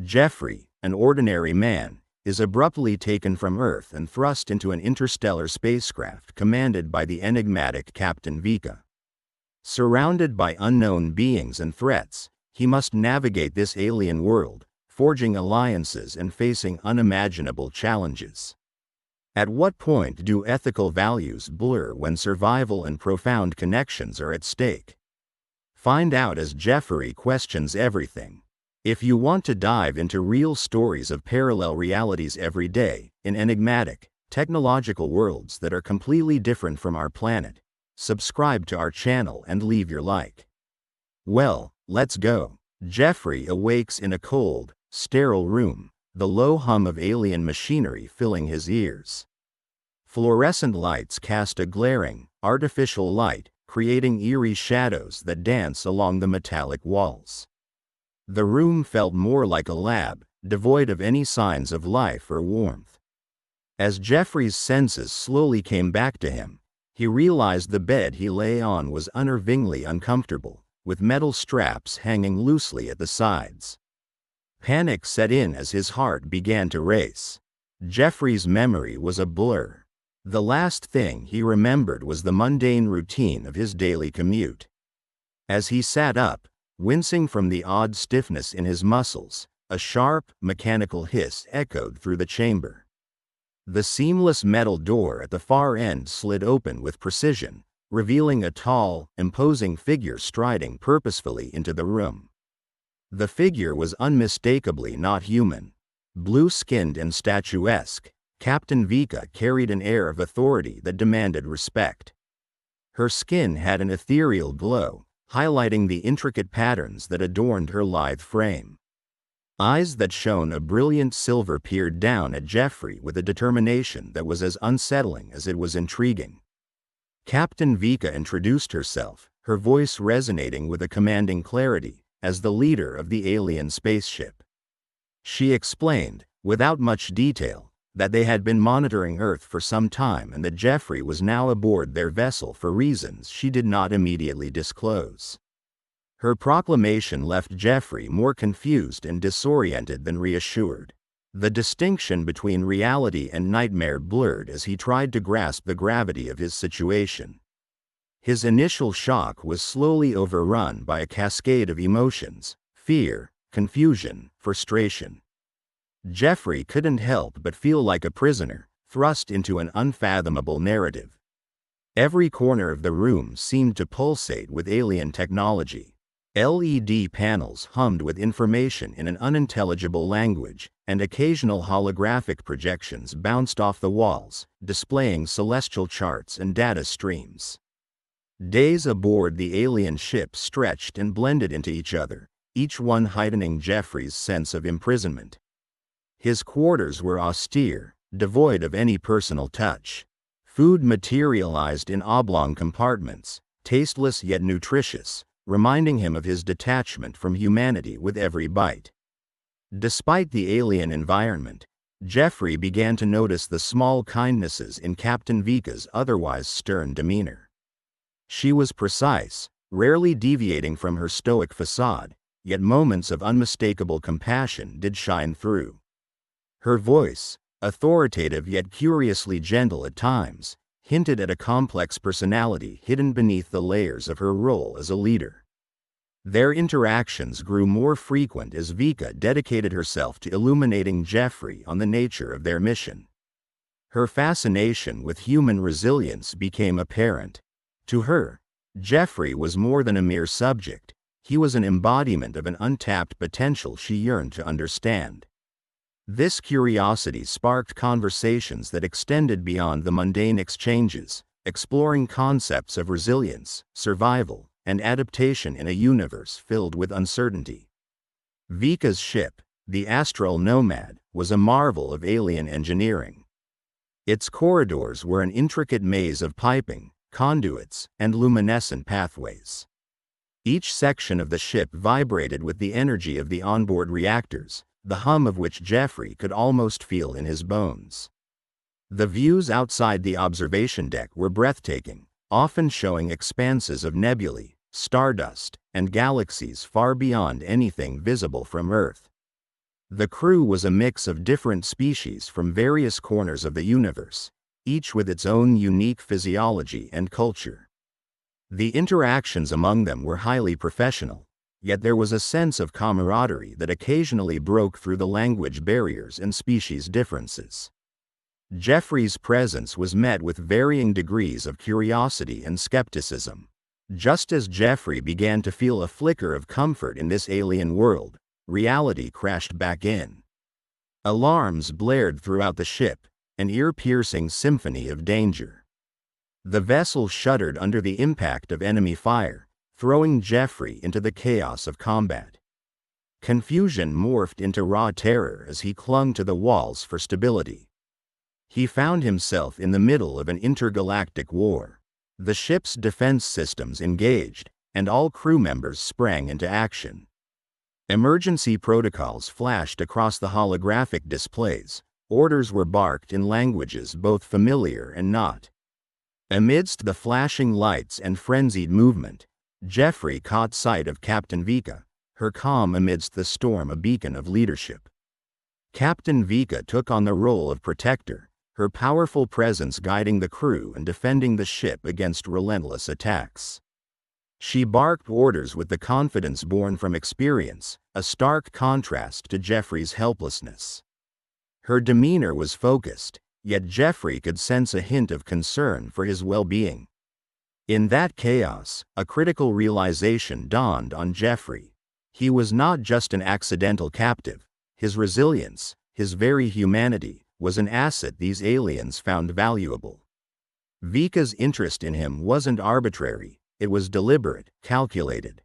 Jeffrey, an ordinary man, is abruptly taken from Earth and thrust into an interstellar spacecraft commanded by the enigmatic Captain Vika. Surrounded by unknown beings and threats, he must navigate this alien world, forging alliances and facing unimaginable challenges. At what point do ethical values blur when survival and profound connections are at stake? Find out as Jeffrey questions everything. If you want to dive into real stories of parallel realities every day, in enigmatic, technological worlds that are completely different from our planet, subscribe to our channel and leave your like. Well, let's go. Jeffrey awakes in a cold, sterile room, the low hum of alien machinery filling his ears. Fluorescent lights cast a glaring, artificial light, creating eerie shadows that dance along the metallic walls. The room felt more like a lab, devoid of any signs of life or warmth. As Jeffrey's senses slowly came back to him, he realized the bed he lay on was unnervingly uncomfortable, with metal straps hanging loosely at the sides. Panic set in as his heart began to race. Jeffrey's memory was a blur. The last thing he remembered was the mundane routine of his daily commute. As he sat up, wincing from the odd stiffness in his muscles, a sharp, mechanical hiss echoed through the chamber. The seamless metal door at the far end slid open with precision, revealing a tall, imposing figure striding purposefully into the room. The figure was unmistakably not human. Blue-skinned and statuesque, Captain Vika carried an air of authority that demanded respect. Her skin had an ethereal glow, highlighting the intricate patterns that adorned her lithe frame. Eyes that shone a brilliant silver peered down at Jeffrey with a determination that was as unsettling as it was intriguing. Captain Vika introduced herself, her voice resonating with a commanding clarity, as the leader of the alien spaceship. She explained, without much detail, that they had been monitoring Earth for some time and that Jeffrey was now aboard their vessel for reasons she did not immediately disclose. Her proclamation left Jeffrey more confused and disoriented than reassured. The distinction between reality and nightmare blurred as he tried to grasp the gravity of his situation. His initial shock was slowly overrun by a cascade of emotions: fear, confusion, frustration. Jeffrey couldn't help but feel like a prisoner, thrust into an unfathomable narrative. Every corner of the room seemed to pulsate with alien technology. LED panels hummed with information in an unintelligible language, and occasional holographic projections bounced off the walls, displaying celestial charts and data streams. Days aboard the alien ship stretched and blended into each other, each one heightening Jeffrey's sense of imprisonment. His quarters were austere, devoid of any personal touch. Food materialized in oblong compartments, tasteless yet nutritious, reminding him of his detachment from humanity with every bite. Despite the alien environment, Jeffrey began to notice the small kindnesses in Captain Vika's otherwise stern demeanor. She was precise, rarely deviating from her stoic facade, yet moments of unmistakable compassion did shine through. Her voice, authoritative yet curiously gentle at times, hinted at a complex personality hidden beneath the layers of her role as a leader. Their interactions grew more frequent as Vika dedicated herself to illuminating Jeffrey on the nature of their mission. Her fascination with human resilience became apparent. To her, Jeffrey was more than a mere subject. He was an embodiment of an untapped potential she yearned to understand. This curiosity sparked conversations that extended beyond the mundane exchanges, exploring concepts of resilience, survival, and adaptation in a universe filled with uncertainty. Vika's ship, the Astral Nomad, was a marvel of alien engineering. Its corridors were an intricate maze of piping, conduits, and luminescent pathways. Each section of the ship vibrated with the energy of the onboard reactors, the hum of which Jeffrey could almost feel in his bones. The views outside the observation deck were breathtaking, often showing expanses of nebulae, stardust, and galaxies far beyond anything visible from Earth. The crew was a mix of different species from various corners of the universe, each with its own unique physiology and culture. The interactions among them were highly professional, yet there was a sense of camaraderie that occasionally broke through the language barriers and species differences. Jeffrey's presence was met with varying degrees of curiosity and skepticism. Just as Jeffrey began to feel a flicker of comfort in this alien world, reality crashed back in. Alarms blared throughout the ship, an ear-piercing symphony of danger. The vessel shuddered under the impact of enemy fire, throwing Jeffrey into the chaos of combat. Confusion morphed into raw terror as he clung to the walls for stability. He found himself in the middle of an intergalactic war. The ship's defense systems engaged, and all crew members sprang into action. Emergency protocols flashed across the holographic displays. Orders were barked in languages both familiar and not. Amidst the flashing lights and frenzied movement, Jeffrey caught sight of Captain Vika, her calm amidst the storm a beacon of leadership. Captain Vika took on the role of protector, her powerful presence guiding the crew and defending the ship against relentless attacks. She barked orders with the confidence born from experience, a stark contrast to Jeffrey's helplessness. Her demeanor was focused, yet Jeffrey could sense a hint of concern for his well-being. In that chaos, a critical realization dawned on Jeffrey. He was not just an accidental captive. His resilience, his very humanity, was an asset these aliens found valuable. Vika's interest in him wasn't arbitrary, it was deliberate, calculated.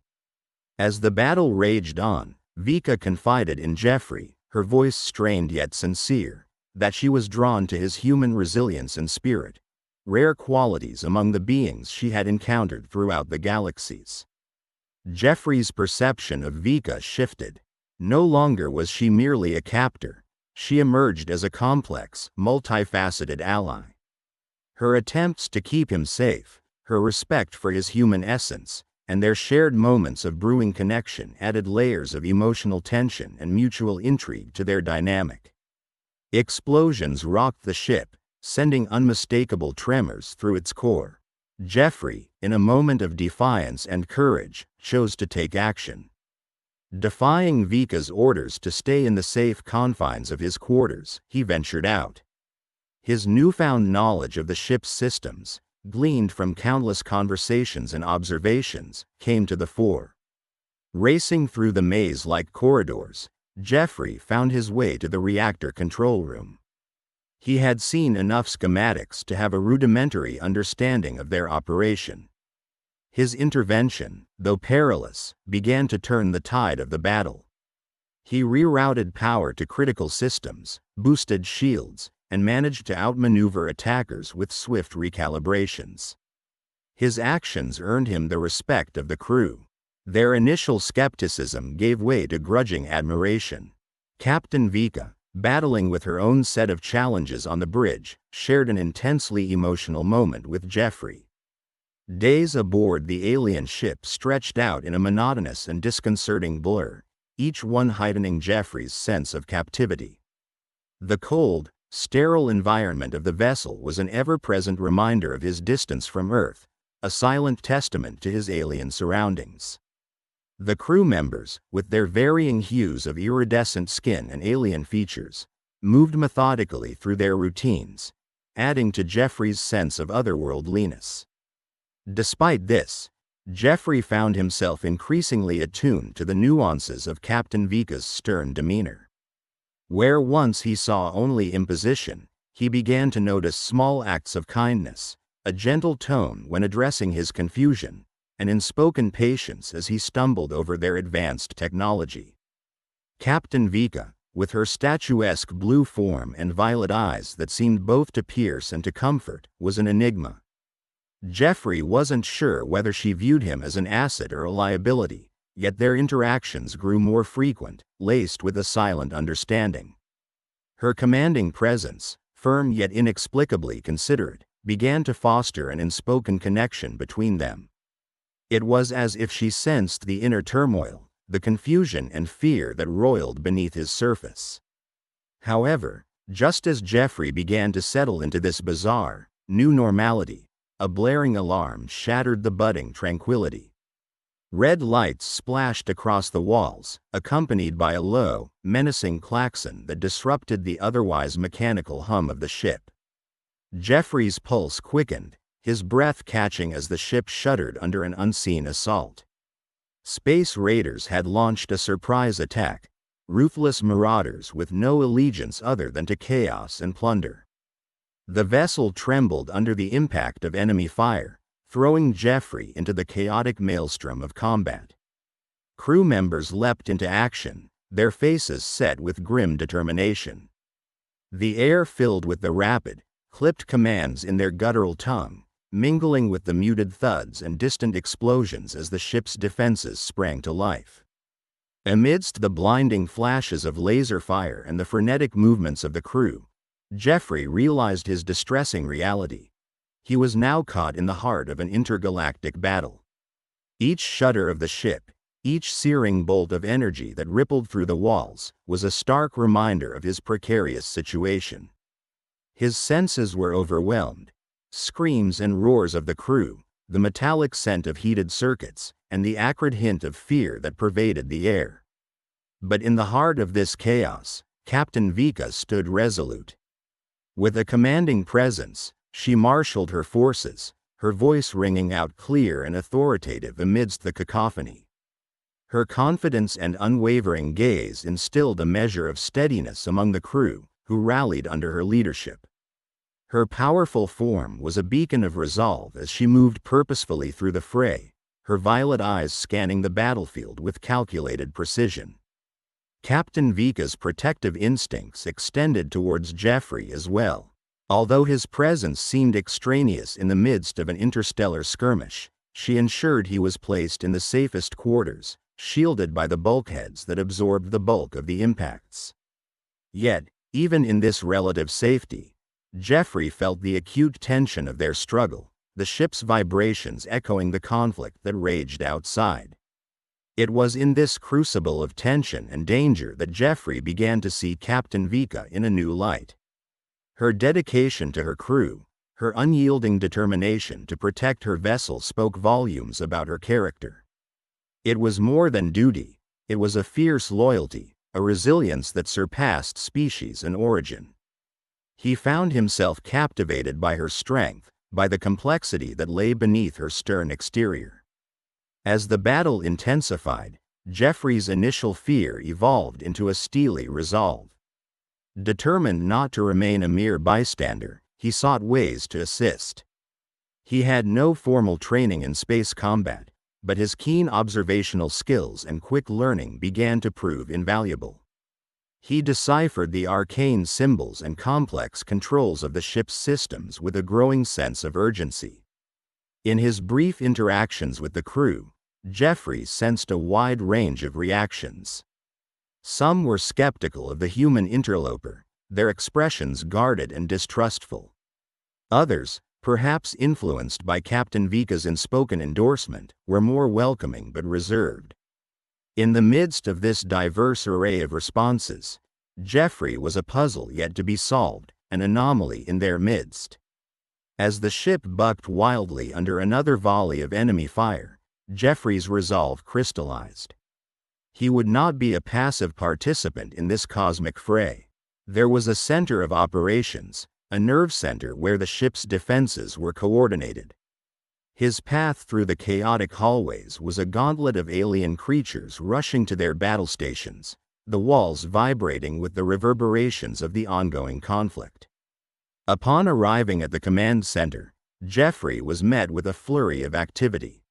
As the battle raged on, Vika confided in Jeffrey, her voice strained yet sincere, that she was drawn to his human resilience and spirit, rare qualities among the beings she had encountered throughout the galaxies. Jeffrey's perception of Vika shifted. No longer was she merely a captor, she emerged as a complex, multifaceted ally. Her attempts to keep him safe, her respect for his human essence, and their shared moments of brewing connection added layers of emotional tension and mutual intrigue to their dynamic. Explosions rocked the ship, sending unmistakable tremors through its core. Jeffrey, in a moment of defiance and courage, chose to take action. Defying Vika's orders to stay in the safe confines of his quarters, he ventured out. His newfound knowledge of the ship's systems, gleaned from countless conversations and observations, came to the fore. Racing through the maze-like corridors, Jeffrey found his way to the reactor control room. He had seen enough schematics to have a rudimentary understanding of their operation. His intervention, though perilous, began to turn the tide of the battle. He rerouted power to critical systems, boosted shields, and managed to outmaneuver attackers with swift recalibrations. His actions earned him the respect of the crew. Their initial skepticism gave way to grudging admiration. Captain Vika, battling with her own set of challenges on the bridge, shared an intensely emotional moment with Jeffrey. Days aboard the alien ship stretched out in a monotonous and disconcerting blur, each one heightening Jeffrey's sense of captivity. The cold, sterile environment of the vessel was an ever-present reminder of his distance from Earth, a silent testament to his alien surroundings. The crew members, with their varying hues of iridescent skin and alien features, moved methodically through their routines, adding to Jeffrey's sense of otherworldliness. Despite this, Jeffrey found himself increasingly attuned to the nuances of Captain Vika's stern demeanor. Where once he saw only imposition, he began to notice small acts of kindness, a gentle tone when addressing his confusion, and unspoken patience as he stumbled over their advanced technology. Captain Vika, with her statuesque blue form and violet eyes that seemed both to pierce and to comfort, was an enigma. Jeffrey wasn't sure whether she viewed him as an asset or a liability, yet their interactions grew more frequent, laced with a silent understanding. Her commanding presence, firm yet inexplicably considerate, began to foster an unspoken connection between them. It was as if she sensed the inner turmoil, the confusion and fear that roiled beneath his surface. However, just as Jeffrey began to settle into this bizarre, new normality, a blaring alarm shattered the budding tranquility. Red lights splashed across the walls, accompanied by a low, menacing klaxon that disrupted the otherwise mechanical hum of the ship. Jeffrey's pulse quickened, his breath catching as the ship shuddered under an unseen assault. Space raiders had launched a surprise attack, ruthless marauders with no allegiance other than to chaos and plunder. The vessel trembled under the impact of enemy fire, throwing Jeffrey into the chaotic maelstrom of combat. Crew members leapt into action, their faces set with grim determination. The air filled with the rapid, clipped commands in their guttural tongue, mingling with the muted thuds and distant explosions as the ship's defenses sprang to life. Amidst the blinding flashes of laser fire and the frenetic movements of the crew, Jeffrey realized his distressing reality. He was now caught in the heart of an intergalactic battle. Each shudder of the ship, each searing bolt of energy that rippled through the walls, was a stark reminder of his precarious situation. His senses were overwhelmed. Screams and roars of the crew, the metallic scent of heated circuits, and the acrid hint of fear that pervaded the air. But in the heart of this chaos, Captain Vika stood resolute. With a commanding presence, she marshaled her forces, her voice ringing out clear and authoritative amidst the cacophony. Her confidence and unwavering gaze instilled a measure of steadiness among the crew, who rallied under her leadership. Her powerful form was a beacon of resolve as she moved purposefully through the fray, her violet eyes scanning the battlefield with calculated precision. Captain Vika's protective instincts extended towards Jeffrey as well. Although his presence seemed extraneous in the midst of an interstellar skirmish, she ensured he was placed in the safest quarters, shielded by the bulkheads that absorbed the bulk of the impacts. Yet, even in this relative safety, Jeffrey felt the acute tension of their struggle, the ship's vibrations echoing the conflict that raged outside. It was in this crucible of tension and danger that Jeffrey began to see Captain Vika in a new light. Her dedication to her crew, her unyielding determination to protect her vessel spoke volumes about her character. It was more than duty, it was a fierce loyalty, a resilience that surpassed species and origin. He found himself captivated by her strength, by the complexity that lay beneath her stern exterior. As the battle intensified, Jeffrey's initial fear evolved into a steely resolve. Determined not to remain a mere bystander, he sought ways to assist. He had no formal training in space combat, but his keen observational skills and quick learning began to prove invaluable. He deciphered the arcane symbols and complex controls of the ship's systems with a growing sense of urgency. In his brief interactions with the crew, Jeffrey sensed a wide range of reactions. Some were skeptical of the human interloper, their expressions guarded and distrustful. Others, perhaps influenced by Captain Vika's unspoken endorsement, were more welcoming but reserved. In the midst of this diverse array of responses, Jeffrey was a puzzle yet to be solved, an anomaly in their midst. As the ship bucked wildly under another volley of enemy fire, Jeffrey's resolve crystallized. He would not be a passive participant in this cosmic fray. There was a center of operations, a nerve center where the ship's defenses were coordinated. His path through the chaotic hallways was a gauntlet of alien creatures rushing to their battle stations, the walls vibrating with the reverberations of the ongoing conflict. Upon arriving at the command center, Jeffrey was met with a flurry of activity.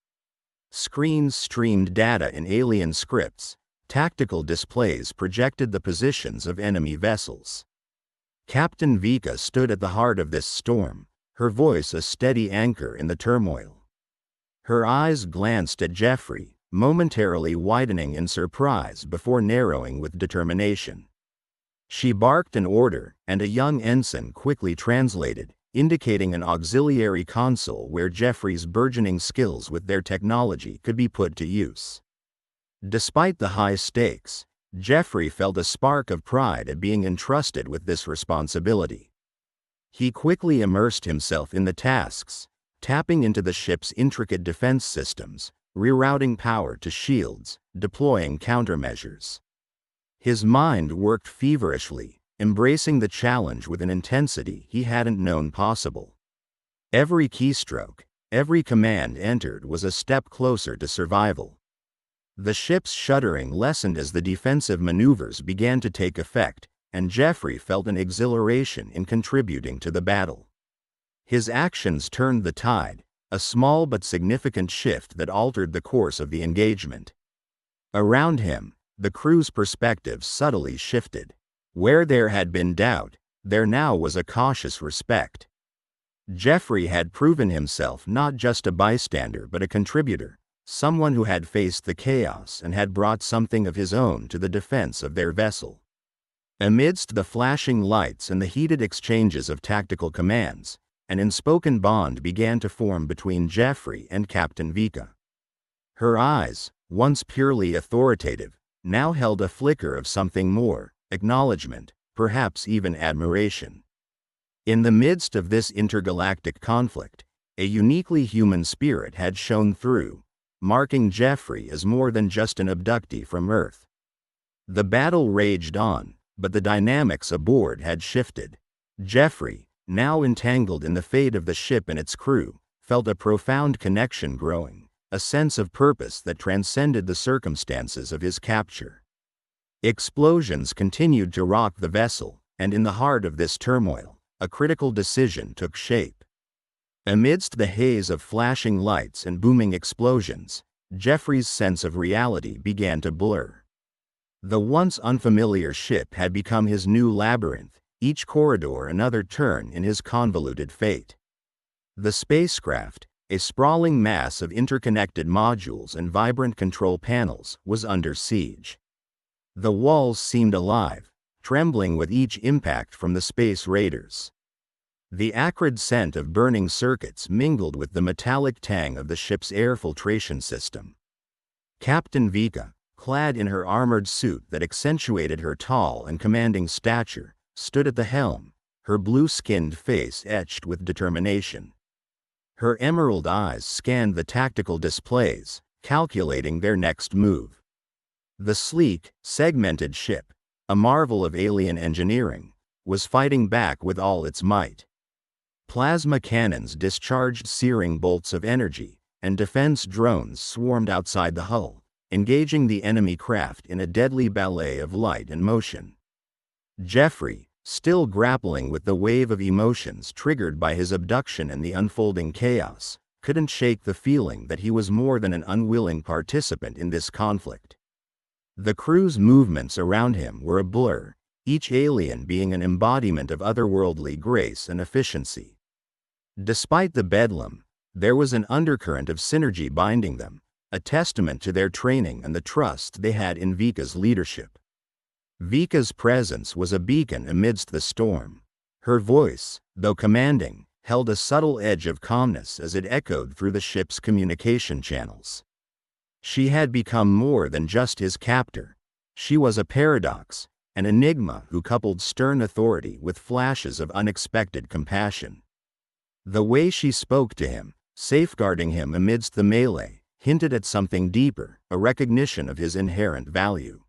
Screens streamed data in alien scripts, tactical displays projected the positions of enemy vessels. Captain Vika stood at the heart of this storm, her voice a steady anchor in the turmoil. Her eyes glanced at Jeffrey, momentarily widening in surprise before narrowing with determination. She barked an order, and a young ensign quickly translated, indicating an auxiliary console where Jeffrey's burgeoning skills with their technology could be put to use. Despite the high stakes, Jeffrey felt a spark of pride at being entrusted with this responsibility. He quickly immersed himself in the tasks, tapping into the ship's intricate defense systems, rerouting power to shields, deploying countermeasures. His mind worked feverishly, embracing the challenge with an intensity he hadn't known possible. Every keystroke, every command entered was a step closer to survival. The ship's shuddering lessened as the defensive maneuvers began to take effect, and Jeffrey felt an exhilaration in contributing to the battle. His actions turned the tide, a small but significant shift that altered the course of the engagement. Around him, the crew's perspective subtly shifted. Where there had been doubt, there now was a cautious respect. Jeffrey had proven himself not just a bystander but a contributor, someone who had faced the chaos and had brought something of his own to the defense of their vessel. Amidst the flashing lights and the heated exchanges of tactical commands, an unspoken bond began to form between Jeffrey and Captain Vika. Her eyes, once purely authoritative, now held a flicker of something more, acknowledgement, perhaps even admiration. In the midst of this intergalactic conflict, a uniquely human spirit had shone through, marking Jeffrey as more than just an abductee from Earth. The battle raged on, but the dynamics aboard had shifted. Jeffrey, now entangled in the fate of the ship and its crew, felt a profound connection growing, a sense of purpose that transcended the circumstances of his capture. Explosions continued to rock the vessel, and in the heart of this turmoil, a critical decision took shape. Amidst the haze of flashing lights and booming explosions, Jeffrey's sense of reality began to blur. The once unfamiliar ship had become his new labyrinth, each corridor another turn in his convoluted fate. The spacecraft, a sprawling mass of interconnected modules and vibrant control panels, was under siege. The walls seemed alive, trembling with each impact from the space raiders. The acrid scent of burning circuits mingled with the metallic tang of the ship's air filtration system. Captain Vika, clad in her armored suit that accentuated her tall and commanding stature, stood at the helm, her blue-skinned face etched with determination. Her emerald eyes scanned the tactical displays, calculating their next move. The sleek, segmented ship, a marvel of alien engineering, was fighting back with all its might. Plasma cannons discharged searing bolts of energy, and defense drones swarmed outside the hull, engaging the enemy craft in a deadly ballet of light and motion. Jeffrey, still grappling with the wave of emotions triggered by his abduction and the unfolding chaos, couldn't shake the feeling that he was more than an unwilling participant in this conflict. The crew's movements around him were a blur, each alien being an embodiment of otherworldly grace and efficiency. Despite the bedlam, there was an undercurrent of synergy binding them, a testament to their training and the trust they had in Vika's leadership. Vika's presence was a beacon amidst the storm. Her voice, though commanding, held a subtle edge of calmness as it echoed through the ship's communication channels. She had become more than just his captor. She was a paradox, an enigma who coupled stern authority with flashes of unexpected compassion. The way she spoke to him, safeguarding him amidst the melee, hinted at something deeper, a recognition of his inherent value.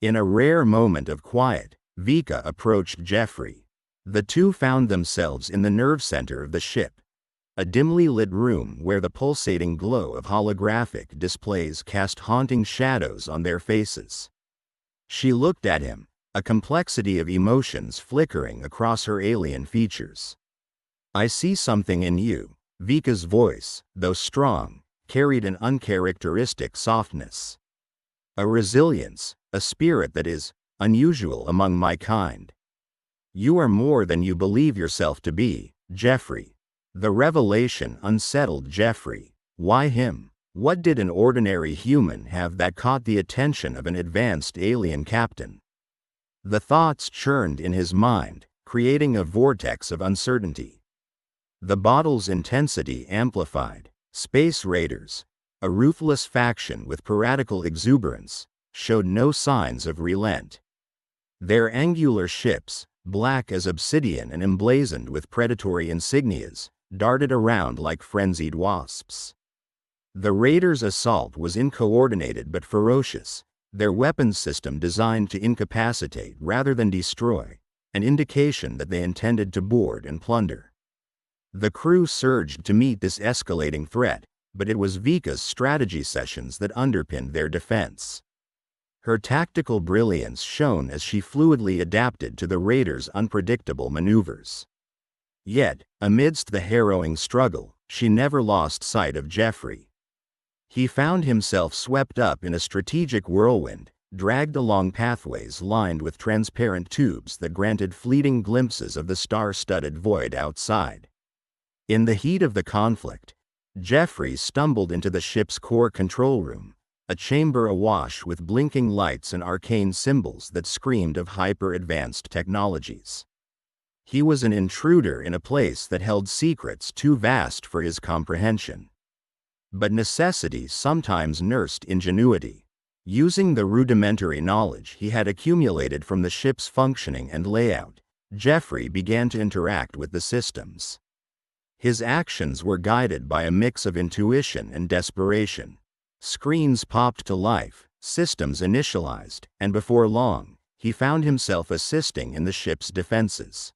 In a rare moment of quiet, Vika approached Jeffrey. The two found themselves in the nerve center of the ship, a dimly lit room where the pulsating glow of holographic displays cast haunting shadows on their faces. She looked at him, a complexity of emotions flickering across her alien features. "I see something in you." Vika's voice, though strong, carried an uncharacteristic softness. "A resilience, a spirit that is unusual among my kind. You are more than you believe yourself to be, Jeffrey." The revelation unsettled Jeffrey. Why him? What did an ordinary human have that caught the attention of an advanced alien captain? The thoughts churned in his mind, creating a vortex of uncertainty. The battle's intensity amplified. Space raiders, a ruthless faction with piratical exuberance, showed no signs of relent. Their angular ships, black as obsidian and emblazoned with predatory insignias, darted around like frenzied wasps. The raiders' assault was uncoordinated but ferocious, their weapons system designed to incapacitate rather than destroy, an indication that they intended to board and plunder. The crew surged to meet this escalating threat, but it was Vika's strategy sessions that underpinned their defense. Her tactical brilliance shone as she fluidly adapted to the raiders' unpredictable maneuvers. Yet, amidst the harrowing struggle, she never lost sight of Jeffrey. He found himself swept up in a strategic whirlwind, dragged along pathways lined with transparent tubes that granted fleeting glimpses of the star-studded void outside. In the heat of the conflict, Jeffrey stumbled into the ship's core control room, a chamber awash with blinking lights and arcane symbols that screamed of hyper-advanced technologies. He was an intruder in a place that held secrets too vast for his comprehension. But necessity sometimes nursed ingenuity. Using the rudimentary knowledge he had accumulated from the ship's functioning and layout, Jeffrey began to interact with the systems. His actions were guided by a mix of intuition and desperation. Screens popped to life, systems initialized, and before long, he found himself assisting in the ship's defenses.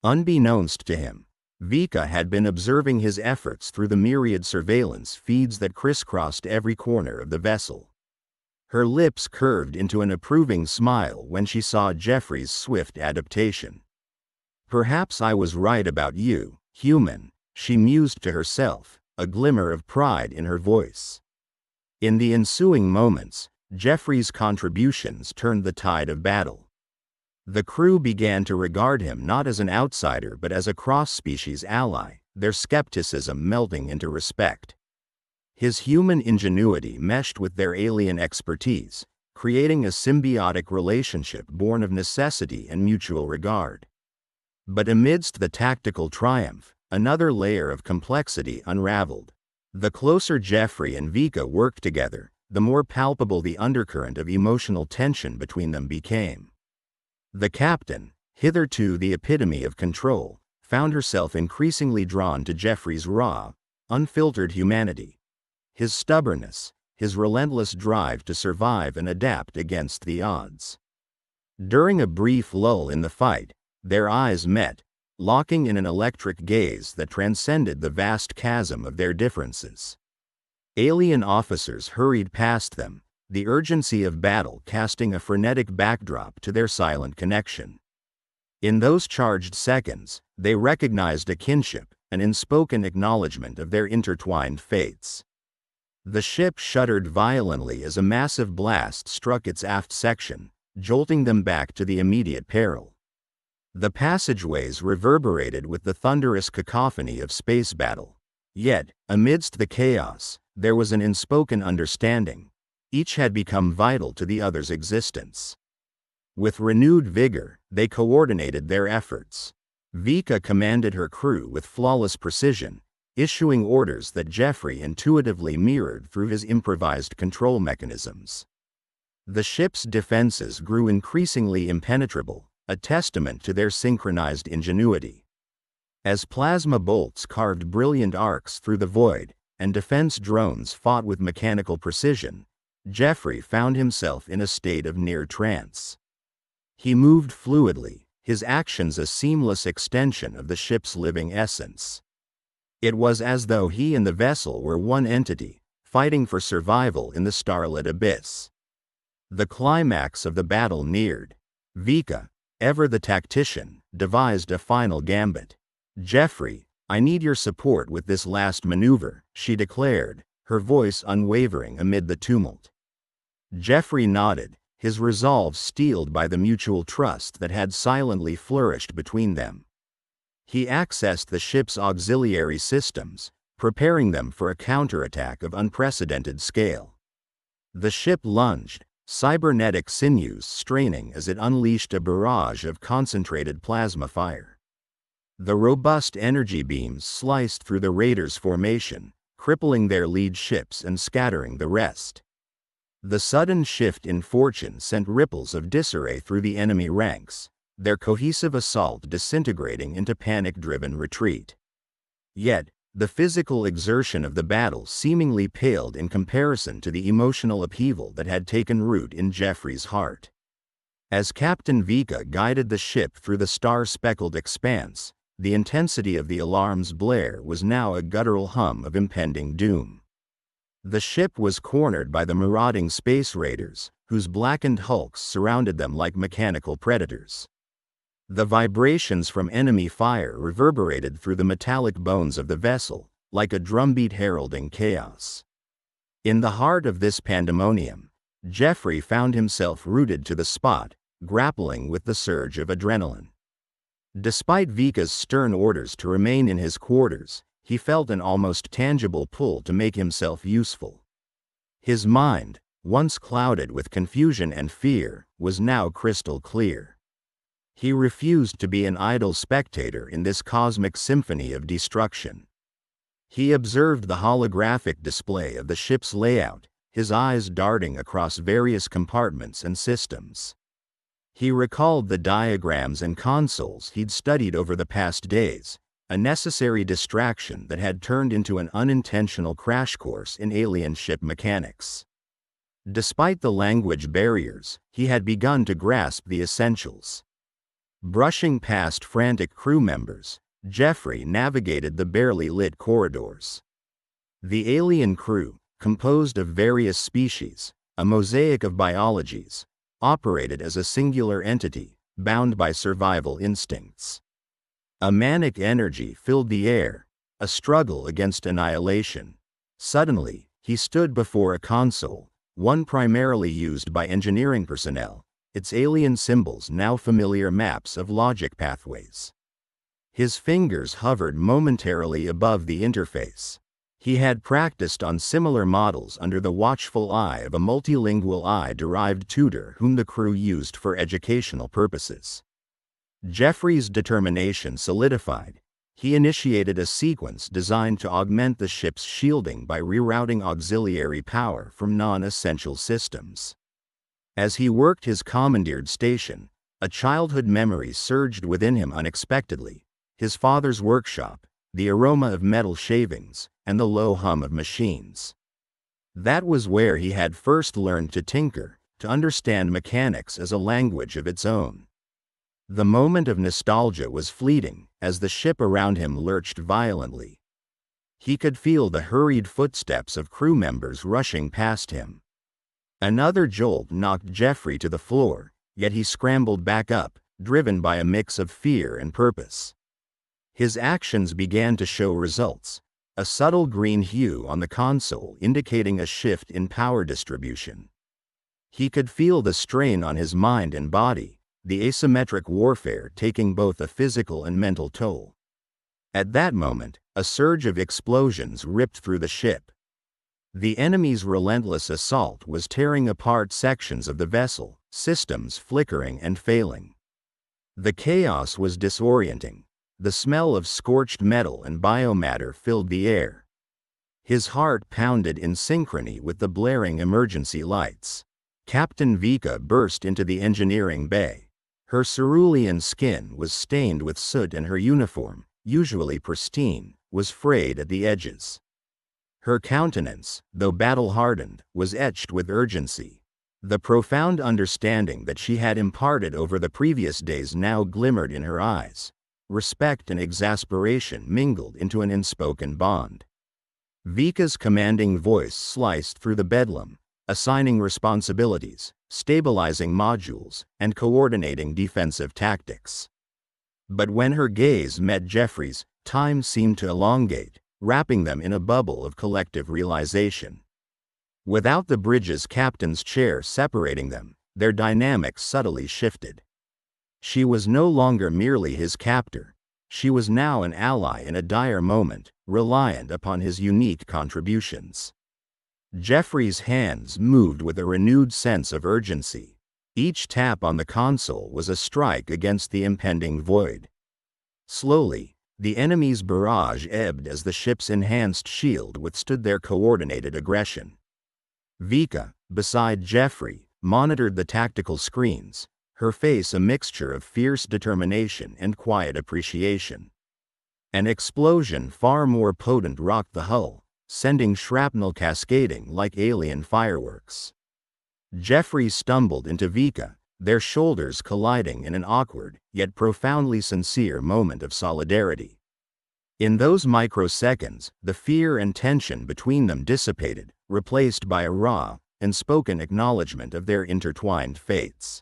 Unbeknownst to him, Vika had been observing his efforts through the myriad surveillance feeds that crisscrossed every corner of the vessel. Her lips curved into an approving smile when she saw Jeffrey's swift adaptation. "Perhaps I was right about you, human," she mused to herself, a glimmer of pride in her voice. In the ensuing moments, Jeffrey's contributions turned the tide of battle. The crew began to regard him not as an outsider but as a cross-species ally, their skepticism melting into respect. His human ingenuity meshed with their alien expertise, creating a symbiotic relationship born of necessity and mutual regard. But amidst the tactical triumph, another layer of complexity unraveled. The closer Jeffrey and Vika worked together, the more palpable the undercurrent of emotional tension between them became. The captain, hitherto the epitome of control, found herself increasingly drawn to Jeffrey's raw, unfiltered humanity. His stubbornness, his relentless drive to survive and adapt against the odds. During a brief lull in the fight, their eyes met, locking in an electric gaze that transcended the vast chasm of their differences. Alien officers hurried past them, the urgency of battle casting a frenetic backdrop to their silent connection. In those charged seconds, they recognized a kinship, an unspoken acknowledgement of their intertwined fates. The ship shuddered violently as a massive blast struck its aft section, jolting them back to the immediate peril. The passageways reverberated with the thunderous cacophony of space battle. Yet, amidst the chaos, there was an unspoken understanding. Each had become vital to the other's existence. With renewed vigor, they coordinated their efforts. Vika commanded her crew with flawless precision, issuing orders that Jeffrey intuitively mirrored through his improvised control mechanisms. The ship's defenses grew increasingly impenetrable, a testament to their synchronized ingenuity. As plasma bolts carved brilliant arcs through the void, and defense drones fought with mechanical precision, Jeffrey found himself in a state of near trance. He moved fluidly, his actions a seamless extension of the ship's living essence. It was as though he and the vessel were one entity, fighting for survival in the starlit abyss. The climax of the battle neared. Vika, ever the tactician, devised a final gambit. "Jeffrey, I need your support with this last maneuver," she declared, her voice unwavering amid the tumult. Jeffrey nodded, his resolve steeled by the mutual trust that had silently flourished between them. He accessed the ship's auxiliary systems, preparing them for a counterattack of unprecedented scale. The ship lunged, cybernetic sinews straining as it unleashed a barrage of concentrated plasma fire. The robust energy beams sliced through the raiders' formation, crippling their lead ships and scattering the rest. The sudden shift in fortune sent ripples of disarray through the enemy ranks, their cohesive assault disintegrating into panic-driven retreat. Yet, the physical exertion of the battle seemingly paled in comparison to the emotional upheaval that had taken root in Jeffrey's heart. As Captain Vika guided the ship through the star-speckled expanse, the intensity of the alarm's blare was now a guttural hum of impending doom. The ship was cornered by the marauding space raiders, whose blackened hulks surrounded them like mechanical predators. The vibrations from enemy fire reverberated through the metallic bones of the vessel, like a drumbeat heralding chaos. In the heart of this pandemonium, Jeffrey found himself rooted to the spot, grappling with the surge of adrenaline. Despite Vika's stern orders to remain in his quarters, he felt an almost tangible pull to make himself useful. His mind, once clouded with confusion and fear, was now crystal clear. He refused to be an idle spectator in this cosmic symphony of destruction. He observed the holographic display of the ship's layout, his eyes darting across various compartments and systems. He recalled the diagrams and consoles he'd studied over the past days, a necessary distraction that had turned into an unintentional crash course in alien ship mechanics. Despite the language barriers, he had begun to grasp the essentials. Brushing past frantic crew members, Jeffrey navigated the barely lit corridors. The alien crew, composed of various species, a mosaic of biologies, operated as a singular entity, bound by survival instincts. A manic energy filled the air, a struggle against annihilation. Suddenly, he stood before a console, one primarily used by engineering personnel, its alien symbols now familiar maps of logic pathways. His fingers hovered momentarily above the interface. He had practiced on similar models under the watchful eye of a multilingual AI-derived tutor whom the crew used for educational purposes. Jeffrey's determination solidified. He initiated a sequence designed to augment the ship's shielding by rerouting auxiliary power from non-essential systems. As he worked his commandeered station, a childhood memory surged within him unexpectedly: his father's workshop, the aroma of metal shavings, and the low hum of machines. That was where he had first learned to tinker, to understand mechanics as a language of its own. The moment of nostalgia was fleeting, as the ship around him lurched violently. He could feel the hurried footsteps of crew members rushing past him. Another jolt knocked Jeffrey to the floor, yet he scrambled back up, driven by a mix of fear and purpose. His actions began to show results, a subtle green hue on the console indicating a shift in power distribution. He could feel the strain on his mind and body, the asymmetric warfare taking both a physical and mental toll. At that moment, a surge of explosions ripped through the ship. The enemy's relentless assault was tearing apart sections of the vessel, systems flickering and failing. The chaos was disorienting. The smell of scorched metal and biomatter filled the air. His heart pounded in synchrony with the blaring emergency lights. Captain Vika burst into the engineering bay. Her cerulean skin was stained with soot and her uniform, usually pristine, was frayed at the edges. Her countenance, though battle-hardened, was etched with urgency. The profound understanding that she had imparted over the previous days now glimmered in her eyes. Respect and exasperation mingled into an unspoken bond. Vika's commanding voice sliced through the bedlam, assigning responsibilities, stabilizing modules, and coordinating defensive tactics. But when her gaze met Jeffrey's, time seemed to elongate, wrapping them in a bubble of collective realization. Without the bridge's captain's chair separating them, their dynamics subtly shifted. She was no longer merely his captor. She was now an ally in a dire moment, reliant upon his unique contributions. Jeffrey's hands moved with a renewed sense of urgency. Each tap on the console was a strike against the impending void. Slowly, The enemy's barrage ebbed as the ship's enhanced shield withstood their coordinated aggression. Vika, beside Jeffrey, monitored the tactical screens, her face a mixture of fierce determination and quiet appreciation. An explosion far more potent rocked the hull, sending shrapnel cascading like alien fireworks. Jeffrey stumbled into Vika, their shoulders colliding in an awkward, yet profoundly sincere moment of solidarity. In those microseconds, the fear and tension between them dissipated, replaced by a raw, unspoken acknowledgement of their intertwined fates.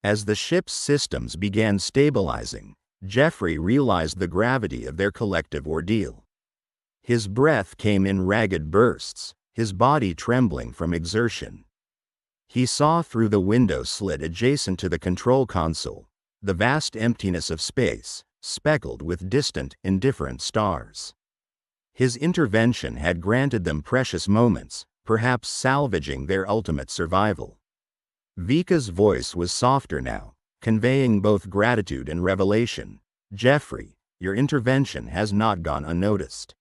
As the ship's systems began stabilizing, Jeffrey realized the gravity of their collective ordeal. His breath came in ragged bursts, his body trembling from exertion. He saw through the window slit adjacent to the control console, the vast emptiness of space, speckled with distant, indifferent stars. His intervention had granted them precious moments, perhaps salvaging their ultimate survival. Vika's voice was softer now, conveying both gratitude and revelation. Jeffrey, your intervention has not gone unnoticed.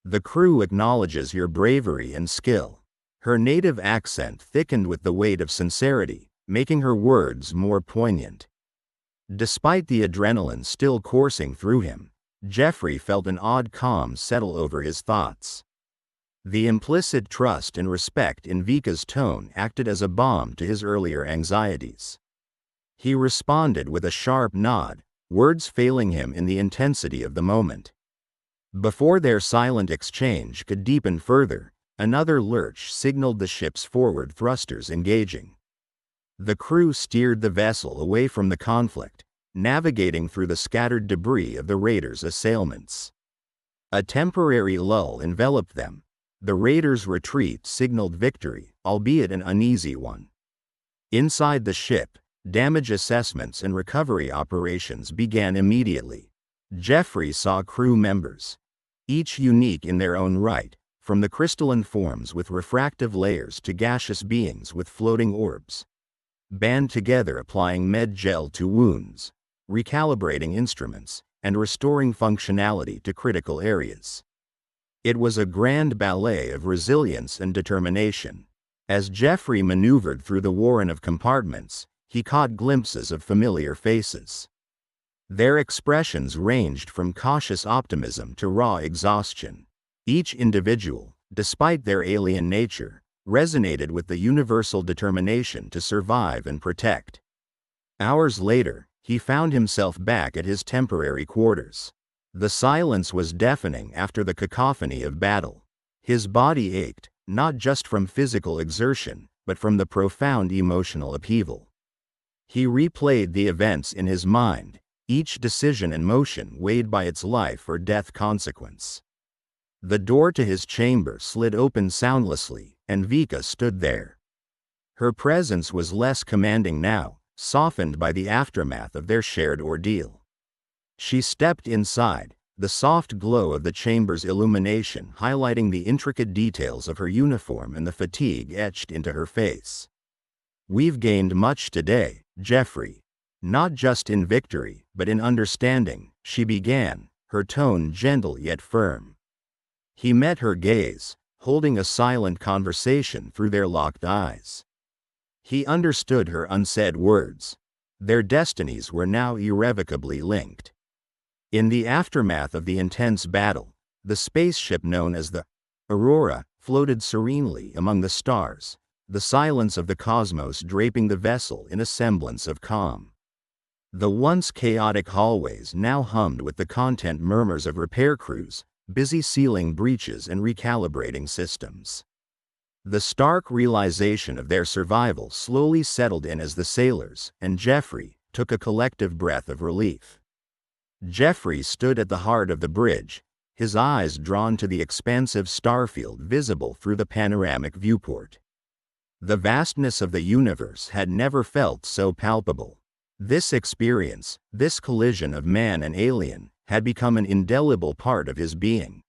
The crew acknowledges your bravery and skill. Her native accent thickened with the weight of sincerity, making her words more poignant. Despite the adrenaline still coursing through him, Jeffrey felt an odd calm settle over his thoughts. The implicit trust and respect in Vika's tone acted as a balm to his earlier anxieties. He responded with a sharp nod, words failing him in the intensity of the moment. Before their silent exchange could deepen further, another lurch signaled the ship's forward thrusters engaging. The crew steered the vessel away from the conflict, navigating through the scattered debris of the raiders' assailments. A temporary lull enveloped them. The raiders' retreat signaled victory, albeit an uneasy one. Inside the ship, damage assessments and recovery operations began immediately. Jeffrey saw crew members, each unique in their own right, from the crystalline forms with refractive layers to gaseous beings with floating orbs, band together applying med gel to wounds, recalibrating instruments, and restoring functionality to critical areas. It was a grand ballet of resilience and determination. As Jeffrey maneuvered through the warren of compartments, he caught glimpses of familiar faces. Their expressions ranged from cautious optimism to raw exhaustion. Each individual, despite their alien nature, resonated with the universal determination to survive and protect. Hours later, he found himself back at his temporary quarters. The silence was deafening after the cacophony of battle. His body ached, not just from physical exertion, but from the profound emotional upheaval. He replayed the events in his mind, each decision and motion weighed by its life or death consequence. The door to his chamber slid open soundlessly, and Vika stood there. Her presence was less commanding now, softened by the aftermath of their shared ordeal. She stepped inside, the soft glow of the chamber's illumination highlighting the intricate details of her uniform and the fatigue etched into her face. We've gained much today, Jeffrey. Not just in victory, but in understanding, she began, her tone gentle yet firm. He met her gaze, holding a silent conversation through their locked eyes. He understood her unsaid words. Their destinies were now irrevocably linked. In the aftermath of the intense battle, the spaceship known as the Aurora floated serenely among the stars, the silence of the cosmos draping the vessel in a semblance of calm. The once chaotic hallways now hummed with the content murmurs of repair crews, busy sealing breaches and recalibrating systems. The stark realization of their survival slowly settled in as the sailors and Jeffrey took a collective breath of relief. Jeffrey stood at the heart of the bridge, his eyes drawn to the expansive starfield visible through the panoramic viewport. The vastness of the universe had never felt so palpable. This experience, this collision of man and alien, had become an indelible part of his being.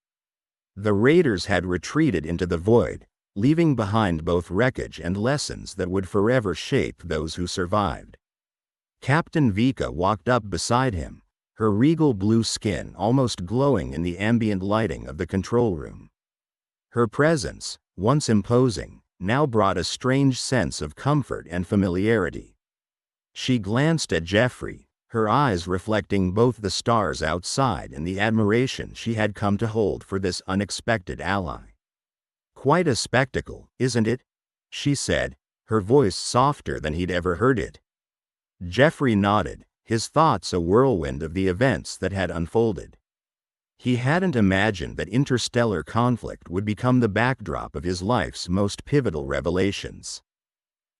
The raiders had retreated into the void, leaving behind both wreckage and lessons that would forever shape those who survived. Captain Vika walked up beside him, her regal blue skin almost glowing in the ambient lighting of the control room. Her presence, once imposing, now brought a strange sense of comfort and familiarity. She glanced at Jeffrey, her eyes reflecting both the stars outside and the admiration she had come to hold for this unexpected ally. "Quite a spectacle, isn't it?" she said, her voice softer than he'd ever heard it. Jeffrey nodded, his thoughts a whirlwind of the events that had unfolded. He hadn't imagined that interstellar conflict would become the backdrop of his life's most pivotal revelations.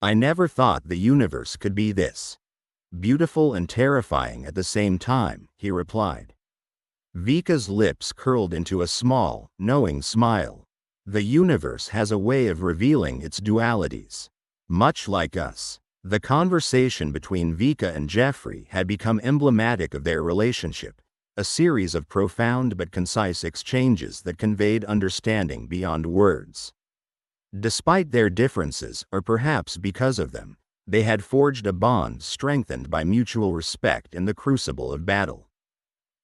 "I never thought the universe could be this beautiful and terrifying at the same time," he replied. Vika's lips curled into a small, knowing smile. "The universe has a way of revealing its dualities. Much like us." The conversation between Vika and Jeffrey had become emblematic of their relationship, a series of profound but concise exchanges that conveyed understanding beyond words. Despite their differences, or perhaps because of them, they had forged a bond strengthened by mutual respect in the crucible of battle.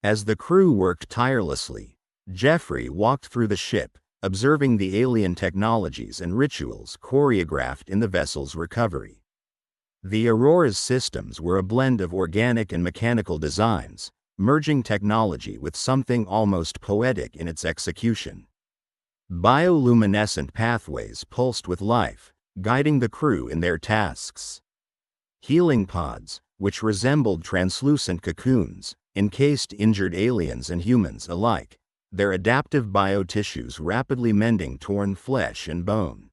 As the crew worked tirelessly, Jeffrey walked through the ship, observing the alien technologies and rituals choreographed in the vessel's recovery. The Aurora's systems were a blend of organic and mechanical designs, merging technology with something almost poetic in its execution. Bioluminescent pathways pulsed with life, guiding the crew in their tasks. Healing pods, which resembled translucent cocoons, encased injured aliens and humans alike, their adaptive biotissues rapidly mending torn flesh and bone.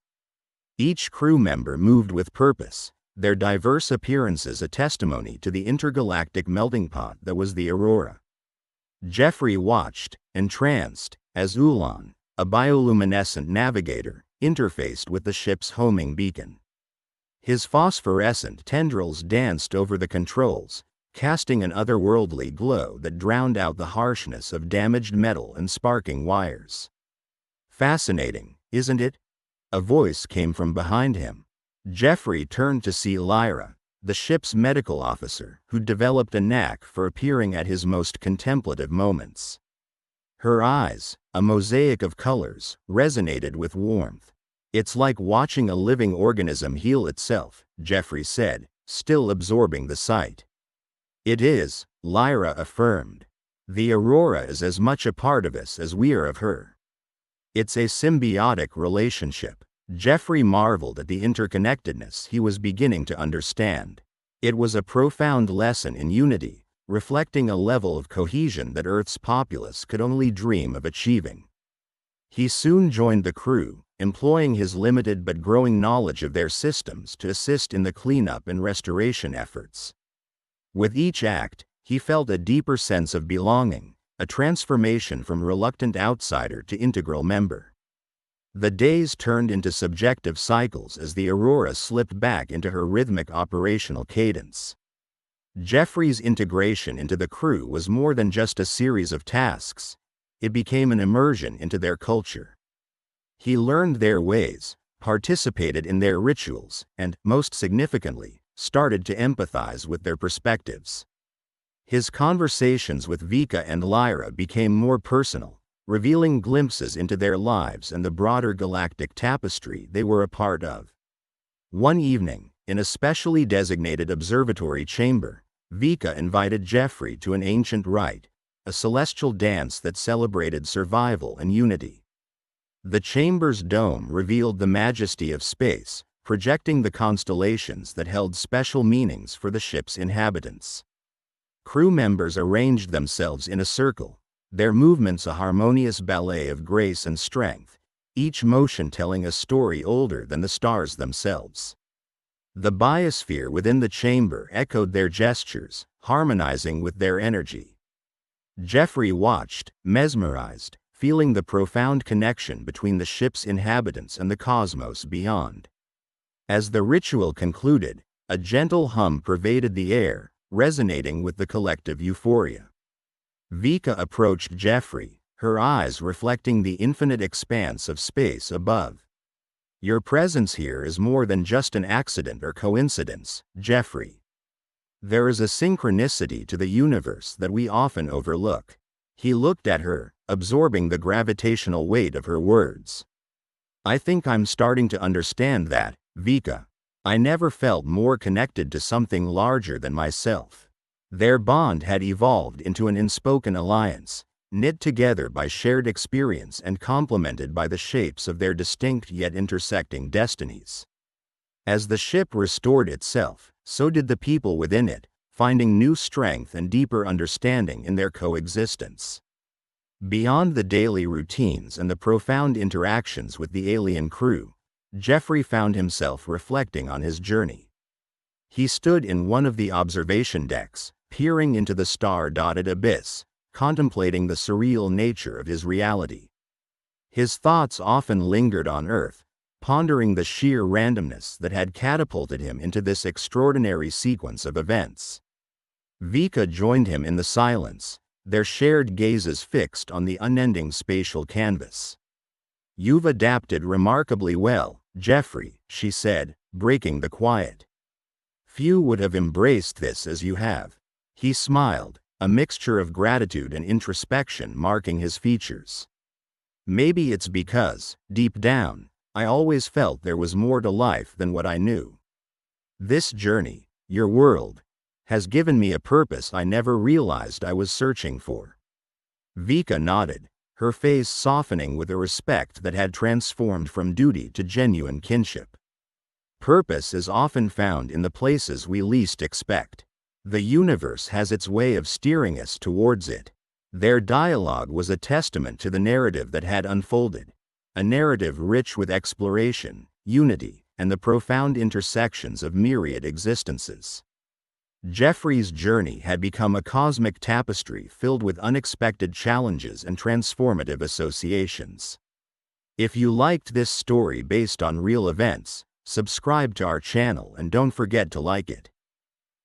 Each crew member moved with purpose, their diverse appearances a testimony to the intergalactic melting pot that was the Aurora. Jeffrey watched, entranced, as Ulan, a bioluminescent navigator, interfaced with the ship's homing beacon. His phosphorescent tendrils danced over the controls, casting an otherworldly glow that drowned out the harshness of damaged metal and sparking wires. "Fascinating, isn't it?" A voice came from behind him. Jeffrey turned to see Lyra, the ship's medical officer, who developed a knack for appearing at his most contemplative moments. Her eyes, a mosaic of colors, resonated with warmth. "It's like watching a living organism heal itself," Jeffrey said, still absorbing the sight. "It is," Lyra affirmed. "The Aurora is as much a part of us as we are of her." "It's a symbiotic relationship." Jeffrey marveled at the interconnectedness he was beginning to understand. It was a profound lesson in unity, reflecting a level of cohesion that Earth's populace could only dream of achieving. He soon joined the crew, employing his limited but growing knowledge of their systems to assist in the cleanup and restoration efforts. With each act, he felt a deeper sense of belonging, a transformation from reluctant outsider to integral member. The days turned into subjective cycles as the Aurora slipped back into her rhythmic operational cadence. Jeffrey's integration into the crew was more than just a series of tasks. It became an immersion into their culture. He learned their ways, participated in their rituals, and, most significantly, started to empathize with their perspectives. His conversations with Vika and Lyra became more personal, revealing glimpses into their lives and the broader galactic tapestry they were a part of. One evening, in a specially designated observatory chamber, Vika invited Jeffrey to an ancient rite, a celestial dance that celebrated survival and unity. The chamber's dome revealed the majesty of space, projecting the constellations that held special meanings for the ship's inhabitants. Crew members arranged themselves in a circle, their movements a harmonious ballet of grace and strength, each motion telling a story older than the stars themselves. The biosphere within the chamber echoed their gestures, harmonizing with their energy. Jeffrey watched, mesmerized, feeling the profound connection between the ship's inhabitants and the cosmos beyond. As the ritual concluded, a gentle hum pervaded the air, resonating with the collective euphoria. Vika approached Jeffrey, her eyes reflecting the infinite expanse of space above. "Your presence here is more than just an accident or coincidence, Jeffrey." There is a synchronicity to the universe that we often overlook. He looked at her, absorbing the gravitational weight of her words. I think I'm starting to understand that, Vika. I never felt more connected to something larger than myself. Their bond had evolved into an unspoken alliance, knit together by shared experience and complemented by the shapes of their distinct yet intersecting destinies. As the ship restored itself, so did the people within it, finding new strength and deeper understanding in their coexistence. Beyond the daily routines and the profound interactions with the alien crew, Jeffrey found himself reflecting on his journey. He stood in one of the observation decks, peering into the star-dotted abyss, contemplating the surreal nature of his reality. His thoughts often lingered on Earth, pondering the sheer randomness that had catapulted him into this extraordinary sequence of events. Vika joined him in the silence, their shared gazes fixed on the unending spatial canvas. You've adapted remarkably well, Jeffrey, she said, breaking the quiet. Few would have embraced this as you have. He smiled, a mixture of gratitude and introspection marking his features. Maybe it's because, deep down, I always felt there was more to life than what I knew. This journey, your world, has given me a purpose I never realized I was searching for. Vika nodded, her face softening with a respect that had transformed from duty to genuine kinship. Purpose is often found in the places we least expect. The universe has its way of steering us towards it. Their dialogue was a testament to the narrative that had unfolded, a narrative rich with exploration, unity, and the profound intersections of myriad existences. Jeffrey's journey had become a cosmic tapestry filled with unexpected challenges and transformative associations. If you liked this story based on real events, subscribe to our channel and don't forget to like it.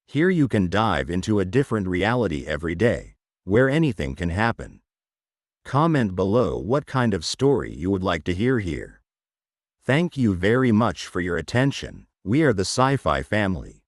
Here you can dive into a different reality every day, where anything can happen. Comment below what kind of story you would like to hear here. Thank you very much for your attention. We are the Sci-Fi family.